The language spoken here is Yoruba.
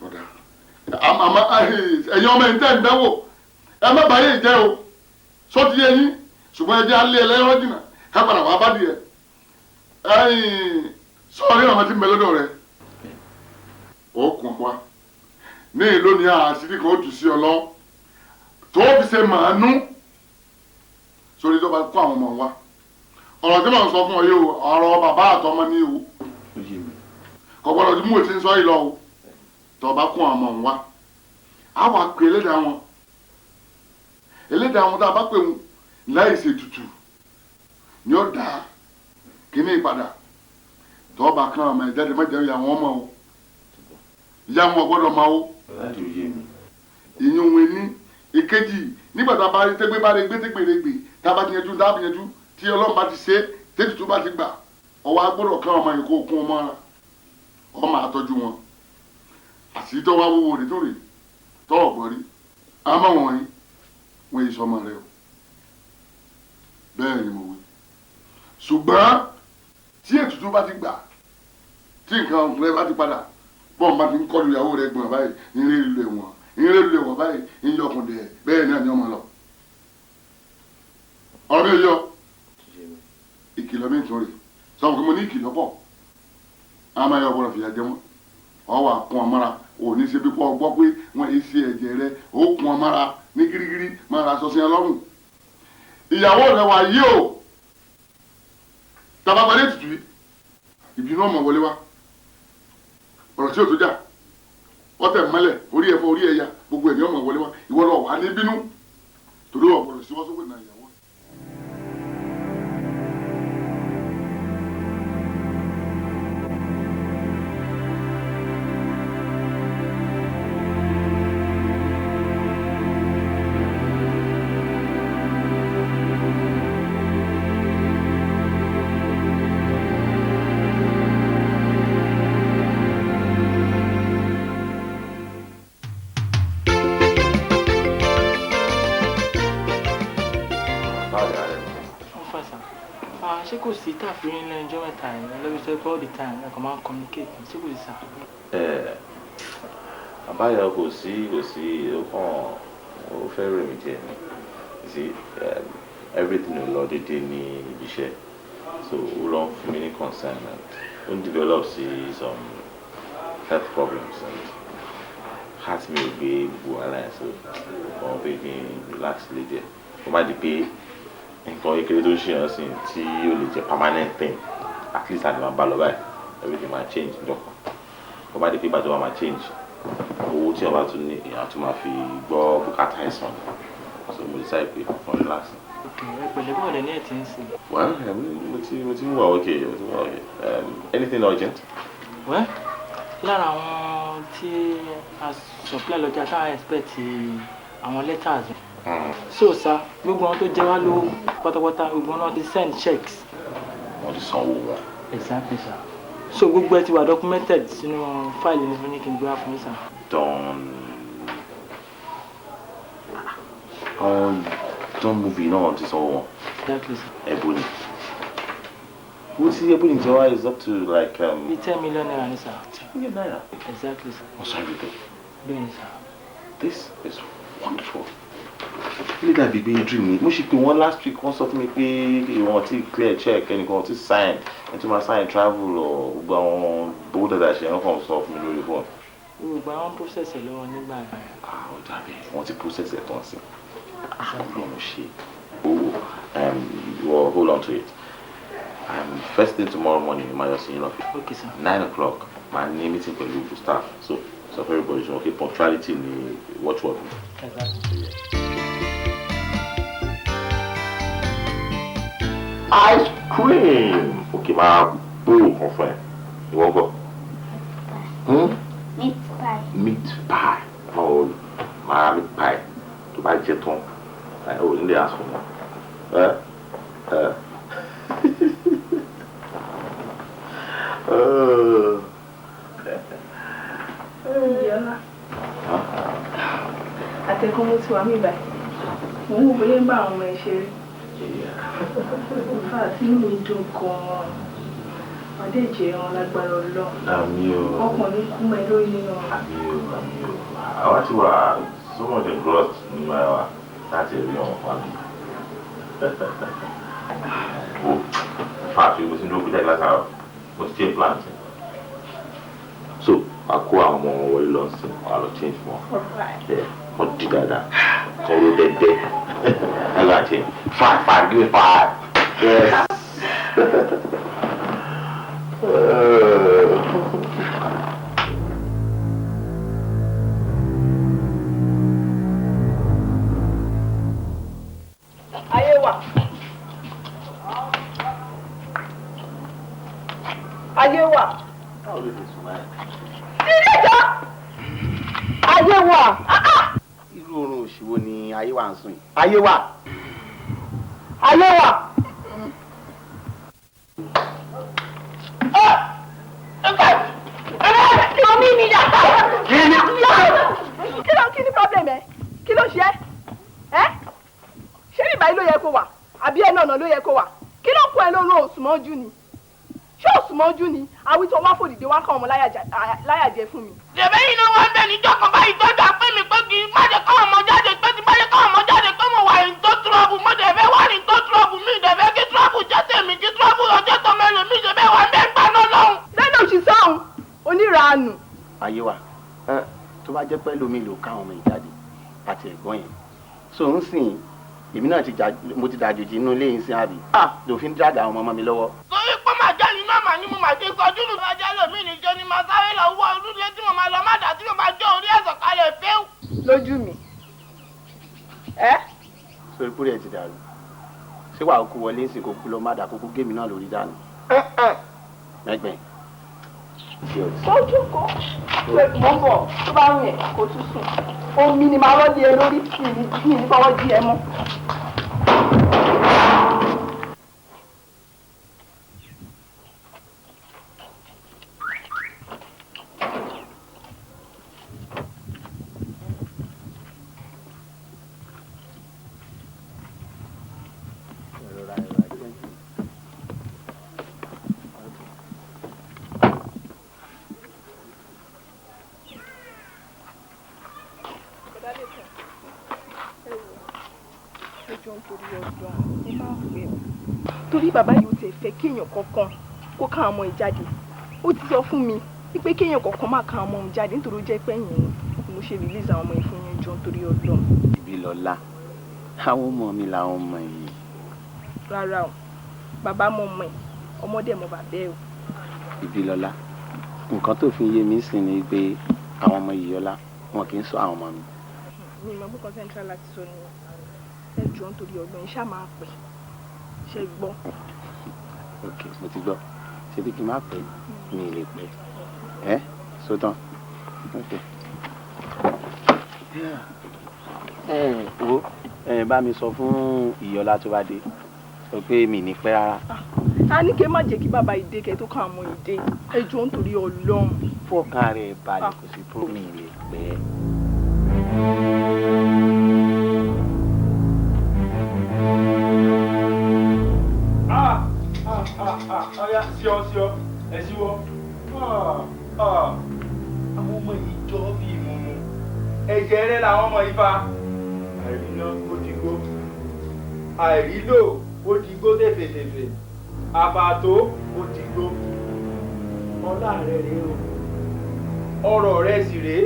ọ̀dà àmọ́ ẹ̀yin ọmọ ẹ̀ ń tẹ́ ń dánwò ẹ má bàyè jẹ́ o sọ́tí yẹ yín ṣùgbọ́n ẹ jẹ́ alẹ́ ẹlẹ́rọ jìnnà ká padà wá bá díẹ̀ sọ́ọ̀rí àwọn tí ń bẹ lọ́dọ̀ rẹ̀ ó kún wa ní ìlú ní àṣírí kan ó jù sí ọ lọ tó fi ṣe màánú sórí tó bá kó àwọn ọmọ wa ọ̀rọ̀ tí mò ń sọ fún ọ yìí o ọ̀rọ̀ bàbá àtọmọ ní o kò gbọ́dọ̀ tí mo ti ń sọ yìí lọ o tó bá kó àwọn ọmọ wa á wà pé ẹlẹ́dàá wọn tá a bá pè wọn láì ṣe tutù ni ó dáa kíní ìpadà tó bá kán ọmọ ìjáde má jẹ́ ìyá wọn mọ́ o ìyá wọn gbọ́dọ̀ máa o ìyún wọn ní ìkejì nígbà tá a bá rí tẹ́gbẹ́ bá rí gbẹ́tẹ́gbèrègbè tá a bá ti yanjú tá a bá yanjú tí ọlọ́run bá ti ṣe tètùtù bá ti gbà ọwọ́ agbọ́dọ̀ kán ọmọ yìí kó kún ọmọ ara ọmọ àtọ́jú wọn àti tó wá wúwo rè tó rè tó ọ̀gbọ́n rí àmọ́ wọ̀nyí wọ́n yìí sọmọ rẹ o bẹ́ẹ̀ ni mo wí ṣùgbọ́n tí ètùtù bá ti gbà tí nǹkan rẹ bá ti padà bọ́ọ̀n bá ti ń kọlu ìyàwó rẹ gbọ̀n báyìí ìrìn ìlú ẹ̀wọ̀n ìrìn ìlú ẹ̀wọ̀n báyìí ìyọkùnrin bẹ́ẹ̀ náà ni ọmọ lọ ọ̀rọ̀ mi yọ ìkìlọ̀ mi tún rè sọ̀rọ̀ pé mo ní ìkìlọ̀ pọ̀ àmọ́ ẹ̀yọ́ gbọ́dọ̀ fìyà jẹ wọ́n ọ wà kún ọmọra ò ní ṣe bí kò gbọ́ pé wọ́n yìí ṣe ẹ̀jẹ̀ rẹ ó kún ọmọra ní gírígírí máa ra aṣọ sí ẹ lọ́rùn ìyàwó rẹ wà yí o tàbá balẹ̀ tutù yìí ìbínú ọmọ wọlé wa ọ̀rọ̀ tí o tó jà ọtẹ mọ́lẹ̀ orí ẹ̀fọ́ orí ẹ̀yà gbogbo ẹ̀mí ọmọ wọlé wa ìwọ lọ wà ní bínú torí ọ̀pọ̀lọ̀ sí wọ́n sókè náà ìyàwó. ṣé kò sí tàfihàn lẹ́nu ọjọ́ mẹ́ta yẹn lọ́wọ́ sọ pé all the time ẹ̀ kàn máa ń communicate ṣé kò sí sà. àbáyọ kò sí ó kàn ó fẹ́ rẹ̀ mí díẹ̀ ni sí everything ló lọ déédéé ní ibi iṣẹ́ so ó lọ fún mi ní concern and ó ń develop sí some health problems and heart mi ò gbé gbogbo ara ẹ̀ so ọ̀hún pé kí n relax lé díẹ̀ ó má di pé nǹkan kékeré tó ń ṣe hàn sí tí ó lè jẹ́ permanent thing at least àti máa bá lọ báyìí everything máa change njọkan ó bá dé pé ìbàdàn máa change owó tí wọ́n bá tún ní èèyàn tún máa fi gbọ́ bùkátà ẹ̀sán so mo decide pé fún relax. ok ẹgbẹ̀lẹ́ bọ́ọ̀lù ní ẹ̀ tí ń sìn. well mo ti ń wà okay anything urgent. well lára àwọn tí a supply lọ́jà táwọn expect àwọn letters. So sir, gbogbo wọn tó jẹ wá lówó pátápátá gbogbo wọn ti send checks. Wọ́n ti sanwó wọn. Exactly sir. So gbogbo ẹ ti wà documented sínú fáìlì ní fún ní kí n gbé wá fún yín sir. Don movie náà wọ́n ti sanwó wọn. Exactly sir. Ebony. Who see Ebony Jawa is up to like. Be 10 million naira ni sir. 10 million naira. Exactly sir. Wọ́n sọ everything. Bẹ́ẹ̀ni sir. This is wonderful. Ilé dàbí gbé dream ni mo ṣe pé wọ́n last week wọ́n sọ fún mi pé wọ́n ti clear check ẹnìkan ti sign ẹni tó máa sign travel or gbogbo àwọn owó dàda ṣe ẹ̀rọ kan sọ fún mi lórí fóònù. Gbogbo àwọn process ẹ̀ lọ́wọ́ nígbà yẹn. Ó dàbí wọ́n ti process ẹ̀ tán sí. Ọlọ́run ṣe well, hold on to it. First thing tomorrow morning in my office. Okay sir. 9 o'clock my meeting pẹ̀lú the staff so for everybody okay punctuality ni watchword. Exactly. Ice cream. Okay, máa bó nǹkan fún ẹ. Ìwọ gbọ́. Meat pie. Meat pie. Oh, máa meat pie. Tó bá jẹ tán. Ò ní lè ask fún wọn. Yọlá. Àtẹ̀kùn mo ti wà mí báyìí. Mo ń wo bóyá ń bá àwọn ọmọ ẹ ṣeré. Ìfà tí mi dùn gan-an. Adé jẹ́ wọn lágbára Ọlọ́run. Àmín o. Ọkùnrin kú mẹ́ lórí nínú wọn. Àmín o, àmín o. Àwa ti wà so much engrossed nínú ara wa láti rí ọmọ fàmì. O fàáfi mo ti ń dókòó jáde látara mo ti change plan. So, a kó àwọn ọmọ wọn wọlé lọ́sìn, wà lọ change wọn. Wọ́n di dáadáa, kọ́ ló dẹ́dẹ́. Ẹ lọ àti 5, give me 5. Yes. Ayé wà. Ayé wà. Ayé wà. Irú oorun òṣìwò ni ayé wà ń sùn yìí. Ayé wà. Ayé wà. Kí ni problem ẹ? Kí ló ṣe ẹ́? Ṣé ní ìbáyìí ló yẹ kó wà? Àbí ẹ̀ náà ló yẹ kó wà? Kí ló kún ẹ lóró òsùnmọ́jú ni? Ṣé òsùnmọ́jú ni? Àwí tó wá fòdìdé wá káwọn ọmọ láyàjẹ fún mi. Ṣèbẹ́ yìí náà wọ́n ń bẹ̀ níjọ́ kan báyìí tó dà pé mi pé kí n má jẹ́ káwọn ọmọ jáde pé tí bá jẹ́ káwọn ọmọ jáde pé mo wà ní tó túrọ́bù mo dẹ̀ fẹ́ wà ní tó túrọ́bù mi dẹ̀ fẹ́ kí túrọ́bù jẹ́ tèmi kí túrọ́bù ọjọ́ tó mẹ́lò mi ṣèbẹ́ wà ń bẹ́ gbà náà lọ́hùn. Lẹ́nu òṣìṣẹ́ ọ̀hún, oníranù. Ayé wà. Tó bá jẹ́ pẹ́ lómi lò káwọn ọmọ ìjáde àti ẹ̀gbọ́n yẹn. So ń sìn èmi náà mo ti dàjòjì inú ilé yìí sí àbí. Lòfin dráàgì àwọn ọmọ mi lọ́wọ́. Torí pé màá jẹ́ yín náà màá ní mo máa ti kọjú lù bá jẹ́ lómi níjọ́ ni màá sáré lọ wọ olúdé tí mo máa lọ má dà tí mo máa jẹ́ orí ẹ̀sọ̀ kalẹ̀ fẹ́ù. Lójú mi. Sori kúrò ẹ̀ ti dàrú. Ṣé wàá kú wọlé ń sìn kó kú lọ má dà kókó gémi náà lórí dànù? Mẹ́gbẹ̀ẹ́. Kójú kó. Mo ń bọ̀ tó bá rìn ẹ̀ kó tún sùn. Omi ni màá rọ́ọ̀dì ẹ lórí mi ní fọwọ́ jí ẹ mọ́. Torí bàbá yìí ó ti fẹ́ kéèyàn kankan kó ká ọmọ ìjáde. Ó ti sọ fún mi pé kéèyàn kankan má ká ọmọ ìjáde nítorí ó jẹ́ pé ẹ̀yìn mo ṣe release àwọn ọmọ ìfún yẹn jọ nítorí Ọlọ́run. Ìbílọ́lá, àwọn ọmọ mi làwọn ọmọ yìí. Rárá o, bàbá mọ ọmọ ẹ̀, ọmọdé mọ bàbá ẹ̀ o. Ìbílọ́lá, nǹkan tó fi yé mi sí ni pé àwọn ọmọ Ìyọ́lá wọn kì í sọ àwọn ọmọ mi. Mi ìmọ̀ bí concentral láti sọ ni ẹ jọ nítorí Ọlọ́run ṣáà máa pè ṣe gbọ́. Ok, mo ti gbọ́. Ṣé bí kí n má pẹ́ mi ì lè pẹ́? Sótán. Ok. Wo bá mi sọ fún Ìyọ́lá tó bá dé sọ pé mi ní pẹ́ rárá. A ní kí ẹ má jẹ́ kí bàbá ìdè kẹ́ tó ká àwọn ìdè ẹ jọ nítorí Ọlọ́run. Fọ́ọ̀kan rẹ̀ balẹ̀ kò sí tó mi lè pẹ́. Ọya síọ́ ẹ síwọ́. Àwọn ọmọ yìí jọ bí ìmúmu. Ẹ̀jẹ̀ rẹ̀ làwọn ọmọ yìí fa. Àìríná ó ti gbó. Àìrílò ó ti gbó tẹ̀fẹ̀tẹ̀fẹ̀. Àbàtó ó ti gbó. Ọlá rẹ̀ rèé o. Ọrọ̀ rẹ̀ sì rèé.